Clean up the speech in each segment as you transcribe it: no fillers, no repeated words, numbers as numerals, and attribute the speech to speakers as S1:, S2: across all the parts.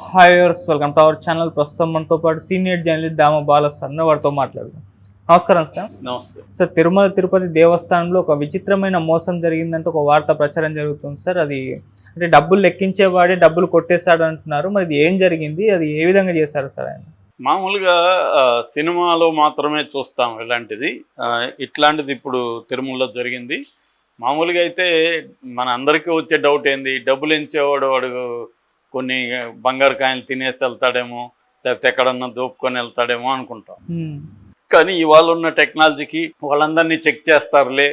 S1: Hi viewers, welcome to our channel. ప్రస్తుతం మనతో పాటు సీనియర్ జర్నలిస్ట్ దామ బాల సార్ వారితో మాట్లాడదాం. నమస్కారం సార్.
S2: నమస్తే
S1: సార్, తిరుమల తిరుపతి దేవస్థానంలో ఒక విచిత్రమైన మోసం జరిగిందంటే ఒక వార్త ప్రచారం జరుగుతుంది సార్. అది అంటే డబ్బులు లెక్కించేవాడే డబ్బులు కొట్టేశాడు అంటున్నారు. మరి ఇది ఏం జరిగింది, అది ఏ విధంగా చేశారు సార్ ఆయన?
S2: మామూలుగా సినిమాలో మాత్రమే చూస్తాం ఇలాంటిది. ఇట్లాంటిది ఇప్పుడు తిరుమలలో జరిగింది. మామూలుగా అయితే మన అందరికీ వచ్చే డౌట్ ఏంది, డబ్బులు ఎంచేవాడు వాడు కొన్ని బంగారు కాయలు తినేసి వెళ్తాడేమో, లేకపోతే ఎక్కడన్నా దోపుకొని వెళ్తాడేమో అనుకుంటాం. కానీ ఇవాళ ఉన్న టెక్నాలజీకి వాళ్ళందరినీ చెక్ చేస్తారులే,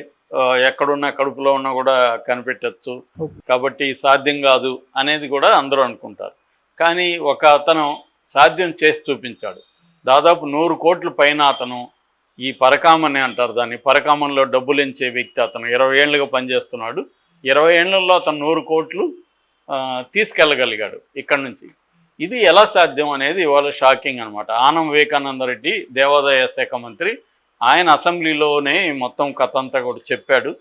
S2: ఎక్కడున్నా కడుపులో ఉన్నా కూడా కనిపెట్టచ్చు, కాబట్టి సాధ్యం కాదు అనేది కూడా అందరూ అనుకుంటారు. కానీ ఒక అతను సాధ్యం చేసి చూపించాడు. దాదాపు 100 కోట్ల పైన అతను ఈ పరకామని అంటారు దాన్ని, పరకామంలో డబ్బులు ఎంచే వ్యక్తి. అతను 20 ఏళ్ళుగా పనిచేస్తున్నాడు. 20 ఏళ్లలో అతను 100 కోట్లు తీసుకెళ్ళగలిగాడు ఇక్కడి నుంచి. ఇది ఎలా సాధ్యం అనేది ఇవాళ షాకింగ్ అనమాట. ఆనం వివేకానంద రెడ్డి దేవాదాయ శాఖ మంత్రి, ఆయన అసెంబ్లీలోనే మొత్తం కథ అంతా కూడా చెప్పాడు.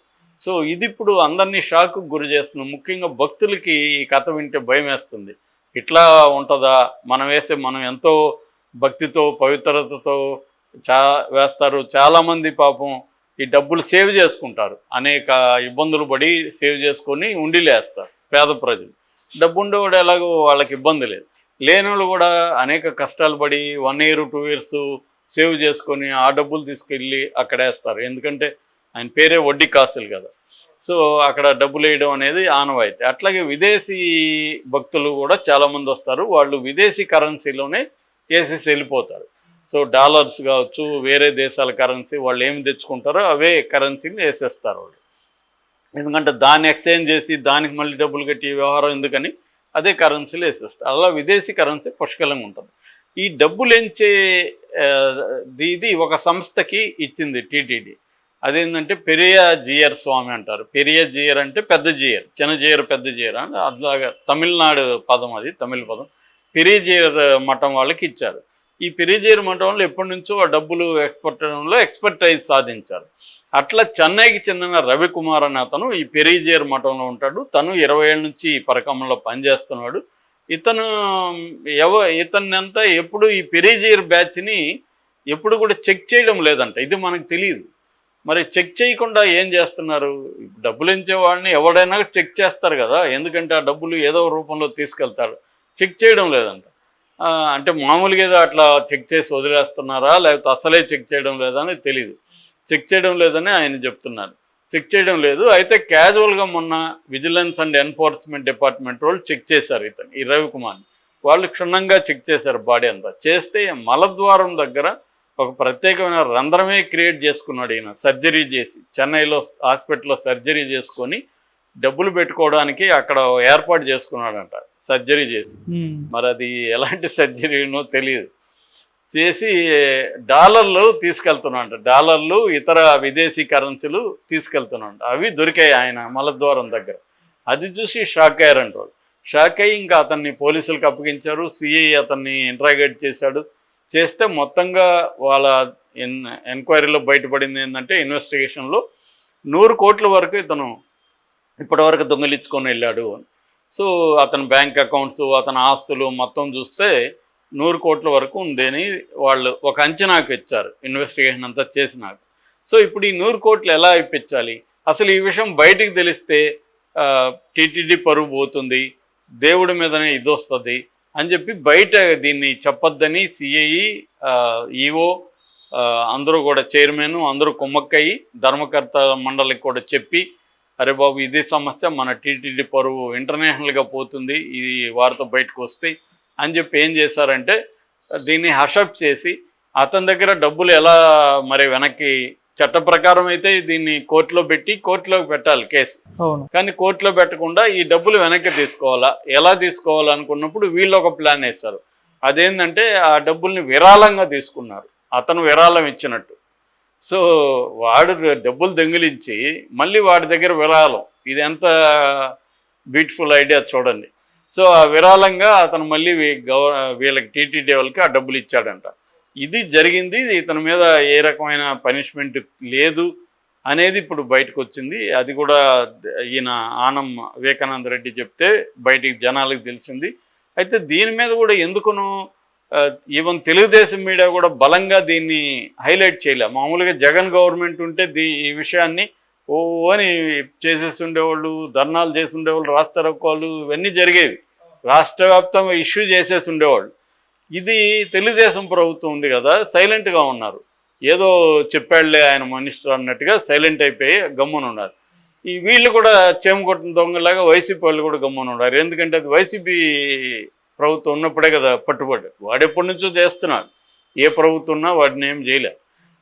S2: సో ఇది ఇప్పుడు అందరినీ షాక్కు గురి చేస్తుంది. ముఖ్యంగా భక్తులకి ఈ కథ వింటే భయం వేస్తుంది. ఇట్లా ఉంటుందా, మనం ఎంతో భక్తితో పవిత్రతతో వేస్తారు. చాలామంది పాపం ఈ డబ్బులు సేవ్ చేసుకుంటారు, అనేక ఇబ్బందులు పడి సేవ్ చేసుకొని ఉండిలేస్తారు. పేద ప్రజలు డబ్బు ఉండేవాడు ఎలాగో వాళ్ళకి ఇబ్బంది లేదు. లేనివాళ్ళు కూడా అనేక కష్టాలు పడి 1 year 2 years సేవ్ చేసుకొని ఆ డబ్బులు తీసుకెళ్ళి అక్కడ వేస్తారు. ఎందుకంటే ఆయన పేరే వడ్డీ కాసులు కదా. సో అక్కడ డబ్బులు వేయడం అనేది ఆనవాయితీ. అట్లాగే విదేశీ భక్తులు కూడా చాలామంది వస్తారు. వాళ్ళు విదేశీ కరెన్సీలోనే వేసేసి వెళ్ళిపోతారు. సో డాలర్స్ కావచ్చు, వేరే దేశాల కరెన్సీ వాళ్ళు ఏమి తెచ్చుకుంటారో అవే కరెన్సీని వేసేస్తారు వాళ్ళు. ఎందుకంటే దాన్ని ఎక్స్చేంజ్ చేసి దానికి మళ్ళీ డబ్బులు కట్టి వ్యవహారం ఎందుకని అదే కరెన్సీలు వేసేస్తారు. అలా విదేశీ కరెన్సీ పుష్కలంగా ఉంటుంది. ఈ డబ్బులు ఎంచే ఇది ఒక సంస్థకి ఇచ్చింది టీటీడీ. అదేంటంటే పెరియ జీయర్ స్వామి అంటారు. పెరియ జీయర్ అంటే పెద్ద జీయర్, చిన్న జీయర్ పెద్ద జీయర్ అని అట్లాగా తమిళనాడు పదం, అది తమిళ పదం. పెరియ జీయర్ మఠం వాళ్ళకి ఇచ్చారు. ఈ పెరిజేరు మఠంలో ఎప్పటి నుంచో ఆ డబ్బులు ఎక్స్పర్టైజ్ సాధించారు. అట్లా చెన్నైకి చెందిన రవికుమార్ అనే అతను ఈ పెరిజేరు మఠంలో ఉంటాడు. తను 20 ఏళ్ళ నుంచి ఈ పరకంలో పనిచేస్తున్నాడు. ఇతన్నంతా ఎప్పుడు ఈ పెరిజేరు బ్యాచ్ని ఎప్పుడు కూడా చెక్ చేయడం లేదంట. ఇది మనకు తెలియదు. మరి చెక్ చేయకుండా ఏం చేస్తున్నారు? డబ్బులు ఇచ్చేవాడిని ఎవడైనా చెక్ చేస్తారు కదా, ఎందుకంటే ఆ డబ్బులు ఏదో రూపంలో తీసుకెళ్తారు. చెక్ చేయడం లేదంట. అంటే మామూలుగా ఏదో అట్లా చెక్ చేసి వదిలేస్తున్నారా, లేకపోతే అసలే చెక్ చేయడం లేదా అని తెలీదు. చెక్ చేయడం లేదని ఆయన చెప్తున్నారు. చెక్ చేయడం లేదు. అయితే క్యాజువల్గా మొన్న విజిలెన్స్ అండ్ ఎన్ఫోర్స్మెంట్ డిపార్ట్మెంట్ వాళ్ళు చెక్ చేశారు ఈ రవికుమార్ని. వాళ్ళు క్షుణ్ణంగా చెక్ చేశారు బాడీ అంతా. చేస్తే మలద్వారం దగ్గర ఒక ప్రత్యేకమైన రంధ్రమే క్రియేట్ చేసుకున్నాడు ఈయన, సర్జరీ చేసి. చెన్నైలో హాస్పిటల్లో సర్జరీ చేసుకొని డబ్బులు పెట్టుకోవడానికి అక్కడ ఏర్పాటు చేసుకున్నాడంట, సర్జరీ చేసి. మరి అది ఎలాంటి సర్జరీనో తెలియదు. చేసి డాలర్లు తీసుకెళ్తున్నాడు, డాలర్లు ఇతర విదేశీ కరెన్సీలు తీసుకెళ్తున్నాడు. అవి దొరికాయి ఆయన మలద్వారం దగ్గర. అది చూసి షాక్ అయ్యారంట వాళ్ళు. షాక్ అయ్యి ఇంకా అతన్ని పోలీసులకు అప్పగించారు. సిఐ అతన్ని ఇంట్రాగేట్ చేశాడు. చేస్తే మొత్తంగా వాళ్ళ ఎంక్వైరీలో బయటపడింది ఏంటంటే, ఇన్వెస్టిగేషన్లో 100 కోట్ల వరకు ఇతను ఇప్పటివరకు దొంగిలించుకొని వెళ్ళాడు. సో అతని బ్యాంక్ అకౌంట్స్, అతని ఆస్తులు మొత్తం చూస్తే 100 కోట్ల వరకు ఉందని వాళ్ళు ఒక అంచనాకు ఇచ్చారు, ఇన్వెస్టిగేషన్ అంతా చేసినాక. సో ఇప్పుడు ఈ 100 కోట్లు ఎలా ఇప్పించాలి? అసలు ఈ విషయం బయటికి తెలిస్తే టీటీడీ పరువు పోతుంది, దేవుడి మీదనే ఇది వస్తుంది అని చెప్పి బయట దీన్ని చెప్పొద్దని సిఐ, ఈఓ అందరూ కూడా, చైర్మన్ అందరూ కుమ్మక్కయ్యి ధర్మకర్త మండలికి కూడా చెప్పి, అరే బాబు ఇదే సమస్య, మన టీటీడీ పరువు ఇంటర్నేషనల్గా పోతుంది ఈ వార్త బయటకు వస్తే అని చెప్పి ఏం చేశారంటే, దీన్ని హషప్ చేసి అతని దగ్గర డబ్బులు ఎలా మరి వెనక్కి, చట్ట ప్రకారం అయితే దీన్ని కోర్టులో పెట్టాలి కేసు. కానీ కోర్టులో పెట్టకుండా ఈ డబ్బులు వెనక్కి తీసుకోవాలా, ఎలా తీసుకోవాలనుకున్నప్పుడు వీళ్ళు ఒక ప్లాన్ వేశారు. అదేంటంటే ఆ డబ్బుల్ని విరాళంగా తీసుకున్నారు, అతను విరాళం ఇచ్చినట్టు. సో వాడు డబ్బులు దొంగిలించి మళ్ళీ వాడి దగ్గర విరాళం, ఇది ఎంత బ్యూటిఫుల్ ఐడియా చూడండి. సో ఆ విరాళంగా అతను మళ్ళీ వీళ్ళకి టీటీడీ వాళ్ళకి ఆ డబ్బులు ఇచ్చాడంట. ఇది జరిగింది. ఇతని మీద ఏ రకమైన పనిష్మెంట్ లేదు అనేది ఇప్పుడు బయటకు వచ్చింది. అది కూడా ఈయన ఆనం వివేకానంద రెడ్డి చెప్తే బయటికి జనాలకు తెలిసింది. అయితే దీని మీద కూడా ఎందుకును ఈవెన్ తెలుగుదేశం మీడియా కూడా బలంగా దీన్ని హైలైట్ చేయలే. మామూలుగా జగన్ గవర్నమెంట్ ఉంటే ఈ విషయాన్ని ఓ అని చేసేసి ఉండేవాళ్ళు, ధర్నాలు చేసి ఉండేవాళ్ళు, రాస్తారోకోలు ఇవన్నీ జరిగేవి, రాష్ట్ర వ్యాప్తంగా ఇష్యూ చేసేసి ఉండేవాళ్ళు. ఇది తెలుగుదేశం ప్రభుత్వం ఉంది కదా, సైలెంట్గా ఉన్నారు. ఏదో చెప్పాడులే ఆయన మినిస్టర్ అన్నట్టుగా సైలెంట్ అయిపోయి గమ్మున ఉన్నారు. ఈ వీళ్ళు కూడా చేమకొట్టిన దొంగలాగా వైసీపీ వాళ్ళు కూడా గమ్మున ఉన్నారు. ఎందుకంటే అది వైసీపీ ప్రభుత్వం ఉన్నప్పుడే కదా పట్టుబడి, వాడు ఎప్పటి నుంచో చేస్తున్నాడు. ఏ ప్రభుత్వం ఉన్నా వాడిని ఏం చేయలే.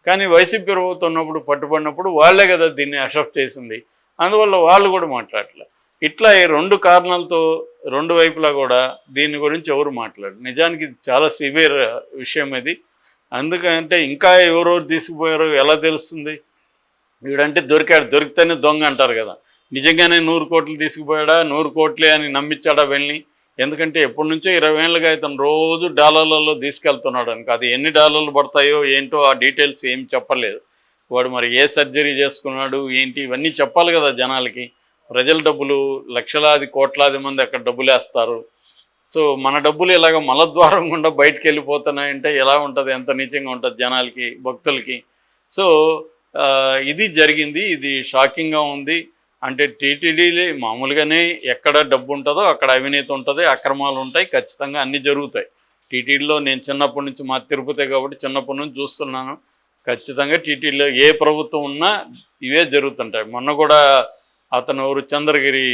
S2: కానీ వైసీపీ ప్రభుత్వం ఉన్నప్పుడు పట్టుబడినప్పుడు వాళ్ళే కదా దీన్ని అక్సెప్ట్ చేసింది. అందువల్ల వాళ్ళు కూడా మాట్లాడలే. ఇట్లా ఈ రెండు కారణాలతో రెండు వైపులా కూడా దీని గురించి ఎవరు మాట్లాడు. నిజానికి చాలా సివియర్ విషయం ఇది. అందుకంటే ఇంకా ఎవరెవరు తీసుకుపోయారో ఎలా తెలుస్తుంది? వీడంటే దొరికాడు, దొరికితేనే దొంగ అంటారు కదా. నిజంగానే 100 కోట్లు తీసుకుపోయాడా, 100 కోట్లే అని నమ్మించాడా వెళ్ళి? ఎందుకంటే ఎప్పటి నుంచో 20 ఏళ్ళుగా ఇతను రోజు డాలర్లలో తీసుకెళ్తున్నాడు అనుక. అది ఎన్ని డాలర్లు పడతాయో ఏంటో ఆ డీటెయిల్స్ ఏం చెప్పలేదు. వాడు మరి ఏ సర్జరీ చేసుకున్నాడు ఏంటి ఇవన్నీ చెప్పాలి కదా జనాలకి. ప్రజల డబ్బులు లక్షలాది కోట్లాది మంది అక్కడ డబ్బులు వేస్తారు. సో మన డబ్బులు ఇలాగ మలద్వారం గుండా బయటకు వెళ్ళిపోతున్నాయంటే ఎలా ఉంటుంది, ఎంత నీచంగా ఉంటుంది జనాలకి, భక్తులకి. సో ఇది జరిగింది. ఇది షాకింగ్గా ఉంది. అంటే టీటీడీ మామూలుగానే ఎక్కడ డబ్బు ఉంటుందో అక్కడ అవినీతి ఉంటుంది, అక్రమాలు ఉంటాయి, ఖచ్చితంగా అన్నీ జరుగుతాయి. టీటీడీలో నేను చిన్నప్పటి నుంచి, మా తిరుపతి కాబట్టి చిన్నప్పటి నుంచి చూస్తున్నాను. ఖచ్చితంగా టీటీడీలో ఏ ప్రభుత్వం ఉన్నా ఇవే జరుగుతుంటాయి. మొన్న కూడా అతను ఎవరు చంద్రగిరి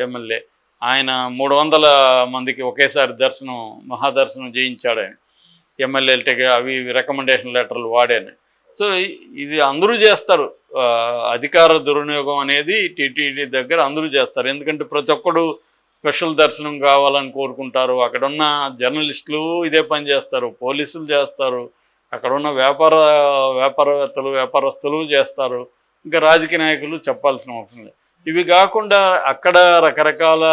S2: ఎమ్మెల్యే, ఆయన 300 మందికి ఒకేసారి దర్శనం, మహాదర్శనం చేయించాడు ఆయన. ఎమ్మెల్యేలకి అవి రికమెండేషన్ లెటర్లు వాడాను. సో ఇది అందరూ చేస్తారు. అధికార దుర్వినియోగం అనేది టీటీడీ దగ్గర అందరూ చేస్తారు. ఎందుకంటే ప్రతి ఒక్కడు స్పెషల్ దర్శనం కావాలని కోరుకుంటారు. అక్కడున్న జర్నలిస్టులు ఇదే పని చేస్తారు, పోలీసులు చేస్తారు, అక్కడున్న వ్యాపారవేత్తలు, వ్యాపారస్తులు చేస్తారు, ఇంకా రాజకీయ నాయకులు చెప్పాల్సిన అవసరం లేదు. ఇవి కాకుండా అక్కడ రకరకాల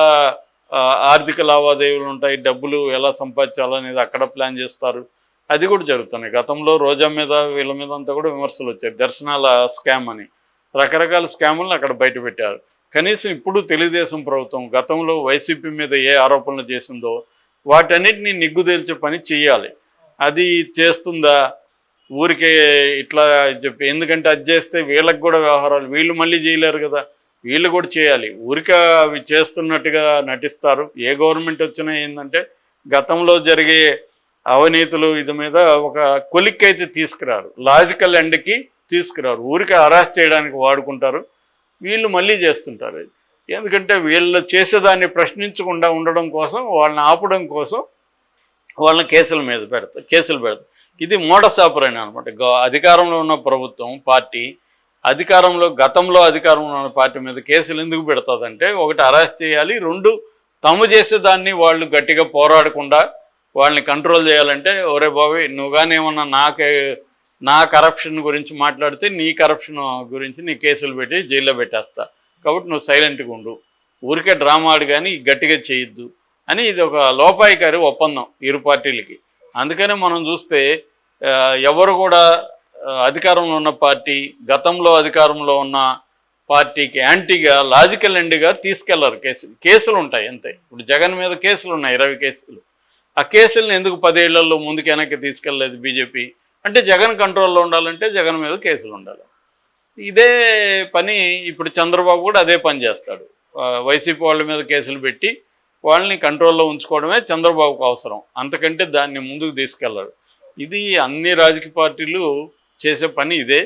S2: ఆర్థిక లావాదేవీలు ఉంటాయి. డబ్బులు ఎలా సంపాదించాలనేది అక్కడ ప్లాన్ చేస్తారు. అది కూడా జరుగుతున్నాయి. గతంలో రోజా మీద వీళ్ళ మీద అంతా కూడా విమర్శలు వచ్చాయి, దర్శనాల స్కామ్ అని. రకరకాల స్కాములను అక్కడ బయట పెట్టారు. కనీసం ఇప్పుడు తెలుగుదేశం ప్రభుత్వం గతంలో వైసీపీ మీద ఏ ఆరోపణలు చేసిందో వాటన్నిటిని నిగ్గుదేల్చే పని చేయాలి. అది చేస్తుందా? ఊరికే ఇట్లా చెప్పి, ఎందుకంటే అది చేస్తే వీళ్ళకి కూడా వ్యవహారాలు, వీళ్ళు మళ్ళీ చేయలేరు కదా, వీళ్ళు కూడా చేయాలి. ఊరికే అవి చేస్తున్నట్టుగా నటిస్తారు. ఏ గవర్నమెంట్ వచ్చినా ఏంటంటే గతంలో జరిగే అవినీతులు ఇది మీద ఒక కొలిక్ అయితే తీసుకురారు, లాజికల్ ఎండ్కి తీసుకురారు. ఊరికే అరెస్ట్ చేయడానికి వాడుకుంటారు, వీళ్ళు మళ్ళీ చేస్తుంటారు. ఎందుకంటే వీళ్ళు చేసేదాన్ని ప్రశ్నించకుండా ఉండడం కోసం, వాళ్ళని ఆపడం కోసం వాళ్ళని కేసులు పెడతారు. ఇది మోడస్ ఆపరేండి అనమాట. అధికారంలో ఉన్న ప్రభుత్వం, పార్టీ గతంలో అధికారంలో ఉన్న పార్టీ మీద కేసులు ఎందుకు పెడుతుందంటే, ఒకటి అరెస్ట్ చేయాలి, రెండు తాము చేసేదాన్ని వాళ్ళు గట్టిగా పోరాడకుండా వాళ్ళని కంట్రోల్ చేయాలంటే, ఒరే బాబు నువ్వు కానీ ఏమన్నా నా కరప్షన్ గురించి మాట్లాడితే నీ కరప్షన్ గురించి నీ కేసులు పెట్టి జైల్లో పెట్టేస్తా, కాబట్టి నువ్వు సైలెంట్గా ఉండు, ఊరికే డ్రామా ఆడు కానీ గట్టిగా చేయొద్దు అని. ఇది ఒక లోపాయికారి ఒప్పందం ఇరు పార్టీలకి. అందుకనే మనం చూస్తే ఎవరు కూడా అధికారంలో ఉన్న పార్టీ, గతంలో అధికారంలో ఉన్న పార్టీకి యాంటీగా లాజికల్ ఎండ్గా తీసుకెళ్లరు. కేసులు ఉంటాయి అంతే. ఇప్పుడు జగన్ మీద కేసులు ఉన్నాయి, 20 కేసులు. ఆ కేసులను ఎందుకు 10 ఏళ్లలో ముందుకు వెనక్కి తీసుకెళ్ళలేదు బీజేపీ? అంటే జగన్ కంట్రోల్లో ఉండాలంటే జగన్ మీద కేసులు ఉండాలి. ఇదే పని ఇప్పుడు చంద్రబాబు కూడా అదే పని చేస్తాడు. వైసీపీ వాళ్ళ మీద కేసులు పెట్టి వాళ్ళని కంట్రోల్లో ఉంచుకోవడమే చంద్రబాబుకు అవసరం, అంతకంటే దాన్ని ముందుకు తీసుకెళ్లరు. ఇది అన్ని రాజకీయ పార్టీలు చేసే పని ఇదే.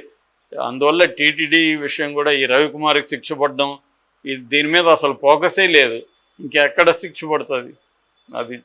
S2: అందువల్ల టీటీడీ విషయం కూడా ఈ రవికుమార్కి శిక్ష పడడం, దీని మీద అసలు ఫోకసే లేదు. ఇంకెక్కడ శిక్ష పడుతుంది? అది